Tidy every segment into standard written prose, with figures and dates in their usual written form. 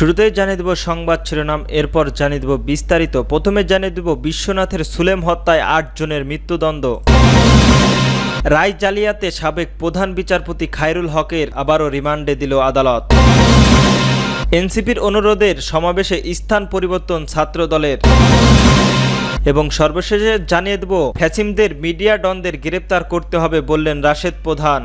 শুরুতেই জানিয়ে দেব সংবাদ শিরোনাম, এরপর জানিয়ে দেব বিস্তারিত। প্রথমে জানিয়ে দেব বিশ্বনাথের সুলেম হত্যায় ৮ জনের মৃত্যুদণ্ড। রায় জালিয়াতে সাবেক প্রধান বিচারপতি খায়রুল হকের আবারও রিমান্ডে দিল আদালত। এনসিপির অনুরোধের সমাবেশে স্থান পরিবর্তন ছাত্রদলের। এবং সর্বশেষে জানিয়ে দেব ফ্যাসিমদের মিডিয়া ডনদের গ্রেপ্তার করতে হবে বললেন রাশেদ প্রধান।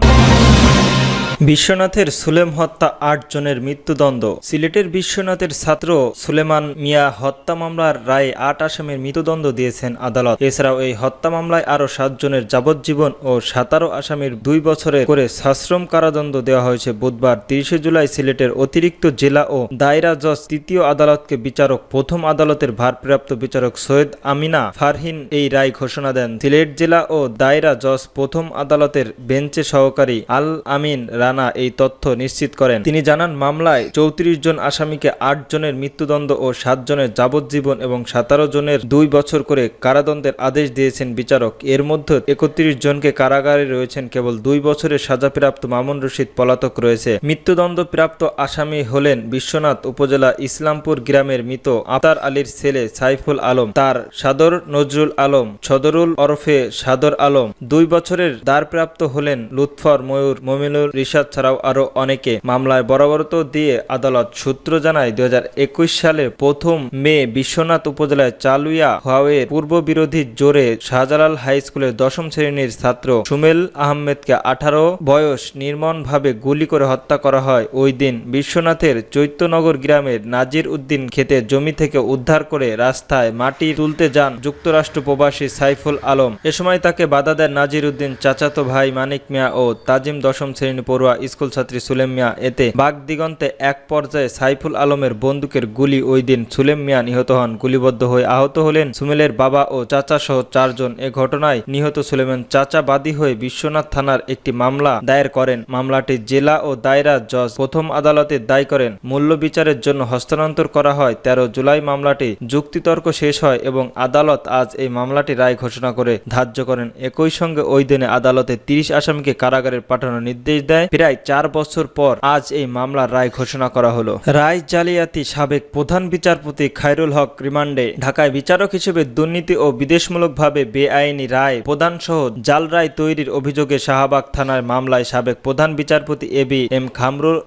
বিশ্বনাথের সুলেম হত্যা ৮ জনের মৃত্যুদণ্ড। সিলেটের বিশ্বনাথের ছাত্র সুলেমান মিয়া হত্যা মামলার রায়ে ৮ আসামির মৃত্যুদণ্ড দিয়েছেন আদালত। এছাড়াও এই হত্যা মামলায় আরও ৭ জনের যাবজ্জীবন ও ১৭ আসামির 2 বছরের করে সশ্রম কারাদণ্ড দেওয়া হয়েছে। বুধবার ৩০ জুলাই সিলেটের অতিরিক্ত জেলা ও দায়রা জজ তৃতীয় আদালতকে বিচারক প্রথম আদালতের ভারপ্রাপ্ত বিচারক সৈয়দ আমিনা ফারহিন এই রায় ঘোষণা দেন। সিলেট জেলা ও দায়রা জজ প্রথম আদালতের বেঞ্চে সহকারী আল আমিন রানা এই তথ্য নিশ্চিত করেন। তিনি জানান, মামলায় ৩৪ জন আসামিকে ৮ জনের মৃত্যুদণ্ড ও ৭ জনের যাবজ্জীবন এবং ১৭ জনের 2 বছর করে কারাদণ্ডের আদেশ দিয়েছেন বিচারক। এর মধ্যে ৩১ জনকে কারাগারে রয়েছেন। কেবল 2 বছরের সাজাপ্রাপ্ত মামুন রশিদ পলাতক রয়েছে। মৃত্যুদণ্ডপ্রাপ্ত আসামি হলেন বিশ্বনাথ উপজেলা ইসলামপুর গ্রামের মৃত আতার আলীর ছেলে সাইফুল আলম, তার সাদর নজরুল আলম, সদরুল ওরফে সাদর আলম। 2 বছরের দায়প্রাপ্ত হলেন লুৎফর, ময়ূর, মমিনুল, রিশাদ ছাড়াও আরো অনেকে। মামলায় বরাবরত দিয়ে আদালত সূত্র জানায় 2021 সালে 1 মে বিশ্বনাথ উপজেলায় চালুয়া হাওয়ের পূর্ব বিরোধী জোরে শাহজালাল হাই স্কুলের 10ম শ্রেণীর ছাত্র সুমেল আহমেদকে 18 বয়স নির্মমভাবে গুলি করে হত্যা করা হয়। ওই দিন বিশ্বনাথের চৈত্যনগর গ্রামের নাজির উদ্দিন খেতে জমি থেকে উদ্ধার করে রাস্তায় মাটি তুলতে যান যুক্তরাষ্ট্র প্রবাসী সাইফুল আলম। এ সময় তাকে বাধা দেন নাজির উদ্দিন চাচাতো ভাই মানিক মিয়া ও তাজিম 10ম শ্রেণী পড়ুয়া স্কুল ছাত্রী সুলেম মিয়া। এতে বাগদিগন্তে এক পর্যায়ে সাইফুল আলমের বন্দুকের গুলি ওই দিন সুলেম মিয়া নিহত হন। গুলিবদ্ধ হয়ে আহত হলেন সুমেলের বাবা ও চাচা সহ 4 জন। এ ঘটনায় নিহত সুলেমান চাচা বাদী হয়ে বিশ্বনাথ থানার একটি মামলা দায়ের করেন। মামলাটি জেলা ও দায়রা জজ প্রথম আদালতে দায় করেন। মূল্য বিচারের জন্য হস্তান্তর করা হয়। 13 জুলাই মামলাটি যুক্তিতর্ক শেষ হয় এবং আদালত আজ এই মামলাটি রায় ঘোষণা করে ধার্য করেন। একই সঙ্গে ওই দিনে আদালতে 30 আসামিকে কারাগারে পাঠানোর নির্দেশ দেয়। প্রায় 4 বছর পর আজ এই মামলার রায় ঘোষণা করা হলো। রায় জালিয়াতি সাবেক প্রধান বিচারপতি খায়রুল হক রিমান্ডে। ঢাকায় বিচারক হিসেবে দুর্নীতি ও বিদেশমূলকভাবে বেআইনি রায় প্রদান সহ জাল রায় তৈরির অভিযোগে শাহবাগ থানার মামলায় সাবেক প্রধান বিচারপতি এবিএম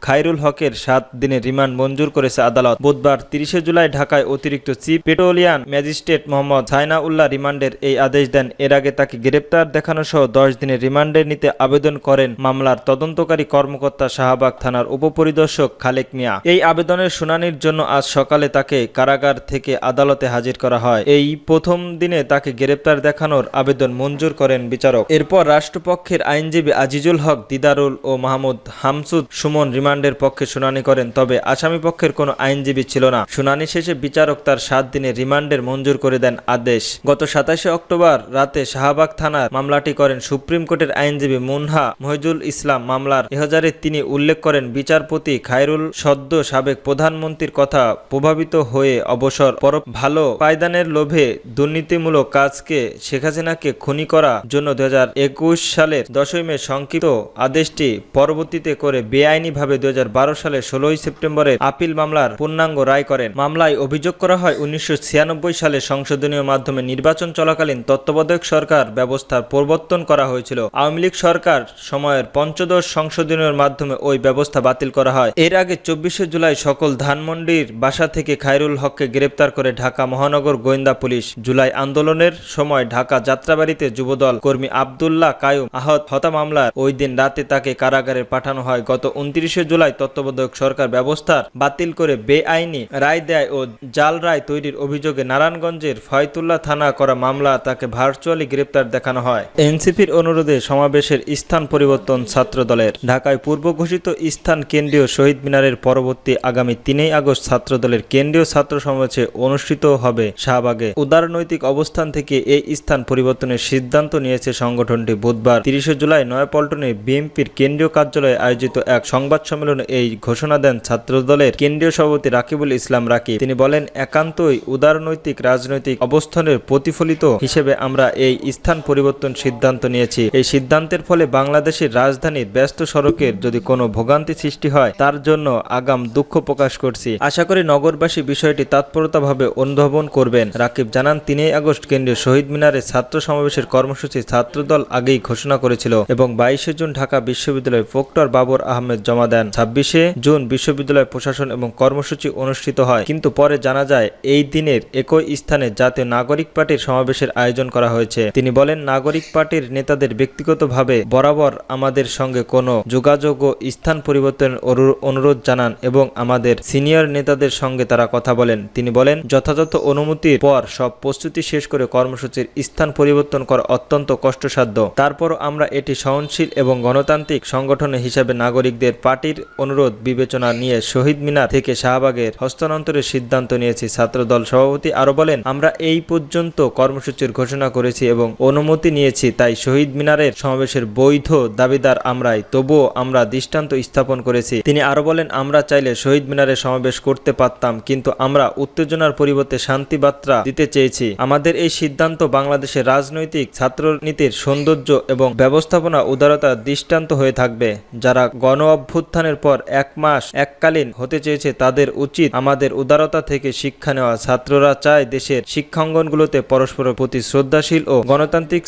খায়রুল হকের 7 দিনের রিমান্ড মঞ্জুর করেছে আদালত। বুধবার 30 জুলাই ঢাকায় অতিরিক্ত চিফ পেট্রোলিয়াম ম্যাজিস্ট্রেট মোহাম্মদ সাইনাউল্লাহ রিমান্ডের এই আদেশ দেন। এর আগে তাকে গ্রেপ্তার দেখানো সহ 10 দিনের রিমান্ডে নিতে আবেদন করেন মামলার তদন্তকারী কর্মকর্তা শাহবাগ থানার উপপরিদর্শক খালেক মিয়া। এই আবেদনের শুনানির জন্য আজ সকালে তাকে কারাগার থেকে আদালতে হাজির করা হয়। এই প্রথম দিনে তাকে গ্রেপ্তার দেখানোর আবেদন মঞ্জুর করেন বিচারক। এরপর রাষ্ট্রপক্ষের আইনজীবী আজিজুল হক, দিদারুল ও মাহমুদ হামসুদ সুমন রিমান্ডের পক্ষে শুনানি করেন। তবে আসামি পক্ষের কোনো আইনজীবী ছিল না। শুনানি শেষে বিচারক তার 7 দিনের রিমান্ডের মঞ্জুর করে দেন আদেশ। গত 27 অক্টোবর রাতে শাহবাগ থানার মামলাটি করেন সুপ্রিম কোর্টের আইনজীবী মুনহা মহিজুল ইসলাম। মামলার এজাহারে তিনি উল্লেখ করেন, বিচারপতি খায়রুল সদ্য সাবেক প্রধানমন্ত্রীর কথা প্রভাবিত হয়ে অবসর পর ভালো পায়দানের লোভে দুর্নীতিমূলক কাজকে শেখ হাসিনাকে খুনি করার জন্য 2021 সালের 10 মে সংক্ষিপ্ত আদেশটি পরবর্তীতে করে বেআইনিভাবে 2012 সালের 16 সেপ্টেম্বরের আপিল মামলার পূর্ণাঙ্গ রায় করেন। মামলায় অভিযোগ করা হয় 1996 সালে সংশোধনীয় মাধ্যমে নির্বাচন চলাকালীন তত্ত্বাবধায়ক সরকার ব্যবস্থার প্রবর্তন করা হয়েছিল। আওয়ামী লীগ সরকার সময়ের পঞ্চদশ সংশোধনীর মাধ্যমে ওই ব্যবস্থা বাতিল করা হয়। এর আগে 24 জুলাই সকল ধানমন্ডির বাসা থেকে খায়রুল হককে গ্রেপ্তার করে ঢাকা মহানগর গোয়েন্দা পুলিশ। জুলাই আন্দোলনের সময় ঢাকা যাত্রাবাড়িতে যুবদল কর্মী আব্দুল্লাহ কায়ুম আহত হত্যা মামলার ওই দিন রাতে তাকে কারাগারে পাঠানো হয়। গত 29 জুলাই তত্ত্বাবধায়ক সরকার ব্যবস্থার বাতিল করে বেআইনি রায় দেয় ও জাল রায় তৈরির অভিযোগে নারায়ণগঞ্জের ফয়তুল্লাহ থানা করা মামলা তাকে ভার্চুয়ালি গ্রেপ্তার দেখানো হয়। এনসিপির অনুরোধে সমাবেশের স্থান পরিবর্তন ছাত্রদলের। ঢাকায় পূর্ব ঘোষিত স্থান কেন্দ্রীয় শহীদ মিনারের পরবর্তী আগামী 3 আগস্ট ছাত্রদলের কেন্দ্রীয় ছাত্র সমাবেশে অনুষ্ঠিত হবে শাহবাগে। উদারনৈতিক অবস্থান থেকে এই স্থান পরিবর্তনের সিদ্ধান্ত নিয়েছে সংগঠনটি। বুধবার 30 জুলাই নয়াপল্টনে বিএনপির কেন্দ্রীয় কার্যালয়ে আয়োজিত এক সংবাদ সম্মেলনে এই ঘোষণা দেন ছাত্রদলের কেন্দ্রীয় সভাপতি রাকিবুল ইসলাম রাকিব। তিনি বলেন, একান্তই উদারনৈতিক রাজনৈতিক অবস্থানের প্রতিফলিত হিসেবে আমরা এই স্থান পরিবর্তন সিদ্ধান্ত নিয়েছি। এই সিদ্ধান্তের ফলে বাংলাদেশের রাজধানীর ব্যস্ত সড়কের যদি কোনো ভোগান্তি সৃষ্টি হয় তার জন্য আগাম দুঃখ প্রকাশ করছি। আশা করি নগরবাসী বিষয়টি তৎপরতাভাবে অনুধাবন করবেন। রাকিব জানান, ৩ আগস্ট কেন্দ্রীয় শহীদ মিনারে ছাত্র সমাবেশের কর্মসূচি ছাত্রদল আগেই ঘোষণা করেছিল এবং ২২শে জুন ঢাকা বিশ্ববিদ্যালয়ের প্রক্টর বাবর আহমেদ জমা দেন। ২৬শে জুন বিশ্ববিদ্যালয় প্রশাসন এবং কর্মসূচি অনুষ্ঠিত হয়, কিন্তু পরে জানা যায় এই দিনের একই স্থানে জাতীয় নাগরিক পার্টির সমাবেশের আয়োজন করা হয়েছে। তিনি বলেন, নাগরিক পার্টির নেতাদের ব্যক্তিগতভাবে বরাবর আমাদের সঙ্গে কোনো যোগাযোগ ও স্থান পরিবর্তনের অনুরোধ জানান এবং আমাদের সিনিয়র নেতাদের সঙ্গে তারা কথা বলেন। তিনি বলেন, যথাযথ অনুমতির পর সব প্রস্তুতি শেষ করে কর্মসূচির স্থান পরিবর্তন করা অত্যন্ত কষ্টসাধ্য। তারপরও আমরা এটি সহনশীল এবং গণতান্ত্রিক সংগঠন হিসাবে নাগরিকদের পার্টির অনুরোধ বিবেচনা নিয়ে শহীদ মিনার থেকে শাহবাগের হস্তান্তরের সিদ্ধান্ত নিয়েছি। ছাত্রদল সভাপতি আরো বলেন, আমরা এই পর্যন্ত কর্মসূচির ঘোষণা করেছি এবং অনুমতি নিয়েছি, তাই শহীদ মিনারের সমাবেশের বৈধ দাবিদার আমরাই, তবুও আমরা দৃষ্টান্ত স্থাপন করেছি। তিনি আরো বলেন, আমরা চাইলে শহীদ মিনারে সমাবেশ করতে পারতাম, কিন্তু আমরা উত্তেজনার পরিবর্তে শান্তি বার্তা দিতে চেয়েছি। আমাদের এই সিদ্ধান্ত বাংলাদেশের রাজনৈতিক ছাত্রনীতির সৌন্দর্য এবং ব্যবস্থাপনা উদারতার দৃষ্টান্ত হয়ে থাকবে। যারা গণ অভ্যুত্থানের পর এক মাস এককালীন হতে চেয়েছে তাদের উচিত আমাদের উদারতা থেকে শিক্ষা নেওয়া। ছাত্ররা চায় দেশের শিক্ষাঙ্গনগুলোতে পরস্পরের প্রতি শ্রদ্ধাশীল ও গণতান্ত্রিক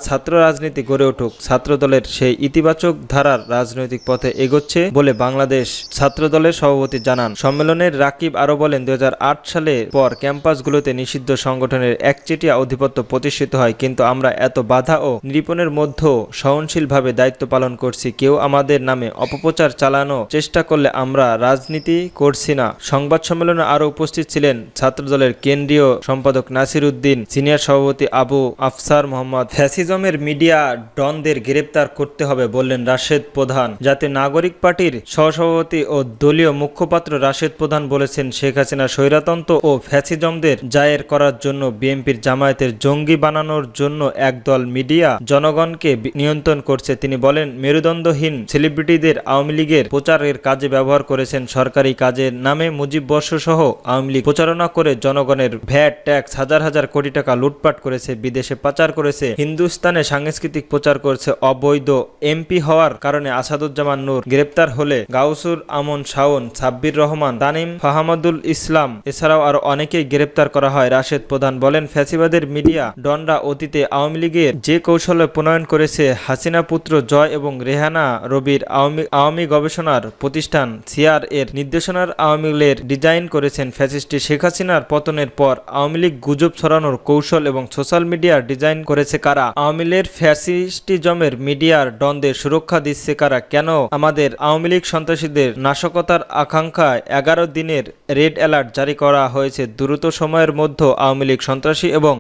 ছাত্র রাজনীতি গড়ে উঠুক। ছাত্রদলের সেই ইতিবাচক ধারার রাজনৈতিক পথে এগোচ্ছে বলে বাংলাদেশ ছাত্রদলের সভাপতি জানান। সম্মেলনের রাকিব আরো বলেন, ২০০৮ সালে পর ক্যাম্পাসগুলোতে নিষিদ্ধ সংগঠনের একচেটিয়া আধিপত্য প্রতিষ্ঠিত হয়, কিন্তু আমরা এত বাধা ও নিরীপণের মধ্যেও সহনশীলভাবে দায়িত্ব পালন করছি। কেউ আমাদের নামে অপপ্রচার চালানো চেষ্টা করলে আমরা রাজনীতি করছি না। সংবাদ সম্মেলনে আরো উপস্থিত ছিলেন ছাত্রদলের কেন্দ্রীয় সম্পাদক নাসির উদ্দিন, সিনিয়র সভাপতি আবু আফসার মোহাম্মদ। ফ্যাসিজমের মিডিয়া ডনদের গ্রেপ্তার করতে হবে বললেন রাশেদ প্রধান। জাতীয় নাগরিক পার্টির সহসভাপতি ও দলীয় মুখপাত্র রাশেদ প্রধান বলেছেন, শেখ হাসিনা স্বৈরতন্ত্র ও ফ্যাসিজমদের জায়ের করার জন্য বিএনপির জামায়াতের জঙ্গি বানানোর জন্য একদল মিডিয়া জনগণকে নিয়ন্ত্রণ করছে। তিনি বলেন, মেরুদণ্ডহীন সেলিব্রিটিদের আওয়ামী লীগের প্রচারের কাজে ব্যবহার করেছেন। সরকারি কাজের নামে মুজিব বর্ষ সহ আওয়ামী লীগ প্রচারণা করে জনগণের ভ্যাট ট্যাক্স হাজার হাজার কোটি টাকা লুটপাট করেছে, বিদেশে পাচার করেছে, হিন্দুস্তানে সাংস্কৃতিক প্রচার করেছে। অবৈধ এমপি হওয়ার কারণে আসাদুজ্জামান নূর গ্রেপ্তার হলে গাউসুর আমন শাওন, সাব্বির রহমান, তানিম, ফাহামাদুল ইসলাম এছাড়াও আরো অনেকেই গ্রেপ্তার করা হয়। রাশেদ প্রধান বলেন, ফ্যাসিবাদের মিডিয়া ডনরা অতীতে আওয়ামী লীগের যে কৌশলে প্রণয়ন করেছে, হাসিনা পুত্র জয় এবং রেহানা রবির আওয়ামী গবেষণার প্রতিষ্ঠান সিআর এর নির্দেশনার আওয়ামী লীগের ডিজাইন করেছেন। ফ্যাসিস্টে শেখ হাসিনার পতনের পর আওয়ামী লীগ গুজব ছড়ানোর কৌশল এবং সোশ্যাল মিডিয়ার ডিজাইন করেছে কারা? আওয়ামী লীগের ফ্যাসিস্টিজমের মিডিয়ার দ্বন্দ্বের সুরক্ষা দিচ্ছে কারা? কেন আমাদের আওয়ামী লীগ সন্ত্রাসীদের নাশকতার আকাঙ্ক্ষায় 11 দিনের রেড অ্যালার্ট জারি করা হয়েছে? দ্রুত সময়ের মধ্যে আওয়ামী লীগ সন্ত্রাসী এবং